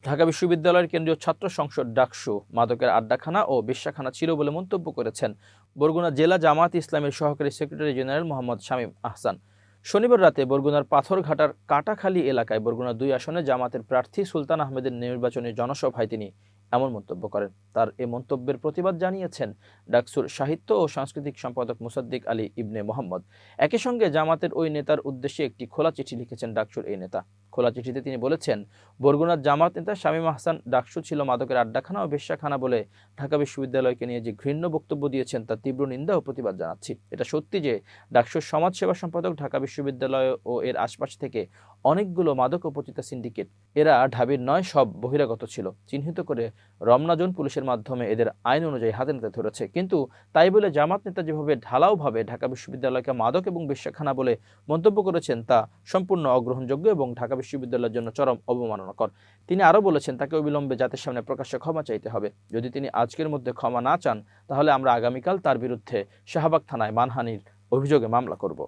ঢাকা বিশ্ববিদ্যালয়ের কেন্দ্রীয় ছাত্র সংসদ ডাকসু মাদকের আড্ডাখানা ও বেশ্যাখানা ছিল বলে মন্তব্য করেছেন বরগুনা জেলা জামায়াত ইসলামের সহকারী সেক্রেটারি জেনারেল মোহাম্মদ শামীম আহসান। শনিবার রাতে বরগুনার পাথরঘাটার কাটাখালী এলাকায় বরগুনা ২ আসনে জামাতের প্রার্থী সুলতান আহমেদের নির্বাচনী জনসভায় তিনি এমন মন্তব্য করেন। তার এ মন্তব্যের প্রতিবাদ জানিয়েছেন ডাকসুর সাহিত্য ও সাংস্কৃতিক সম্পাদক মুসাদ্দিক আলী ইবনে মোহাম্মদ। একই সঙ্গে জামাতের ওই নেতার উদ্দেশ্যে একটি খোলা চিঠি লিখেছেন ডাকসুর এই নেতা। খোলা চিঠিতে তিনি বলেছেন, বরগুনার জামাত নেতা শামীম আহসান ডাকসু ছিল মাদকের আড্ডাখানা ও বেশ্যাখানা বলে ঢাকা বিশ্ববিদ্যালয়কে নিয়ে যে ঘৃণ্য বক্তব্য দিয়েছেন তার তীব্র নিন্দা ও প্রতিবাদ জানাচ্ছি। এটা সত্যি যে ডাকসুর সমাজসেবা সম্পাদক ঢাকা বিশ্ববিদ্যালয় ও এর আশপাশ থেকে অনেকগুলো মাদক ও পতিতা সিন্ডিকেট, এরা ঢাবির নয় সব বহিরাগত ছিল, চিহ্নিত করে রমনা জোন পুলিশের মাধ্যমে এদের আইন অনুযায়ী হাতে নাতে ধরেছে। কিন্তু তাই বলে জামাত নেতা যেভাবে ঢালাওভাবে ঢাকা বিশ্ববিদ্যালয়কে মাদক এবং বেশ্যাখানা বলে মন্তব্য করেছেন তা সম্পূর্ণ অগ্রহণযোগ্য এবং ঢাকা বিশ্ববিদ্যালয়ের জন্য চরম অবমাননাকর। তিনি আরও বলেছেন, তাকে অবিলম্বে জাতির সামনে প্রকাশ্যে ক্ষমা চাইতে হবে। যদি তিনি আজকের মধ্যে ক্ষমা না চান তাহলে আমরা আগামীকাল তার বিরুদ্ধে শাহবাগ থানায় মানহানির অভিযোগে মামলা করব।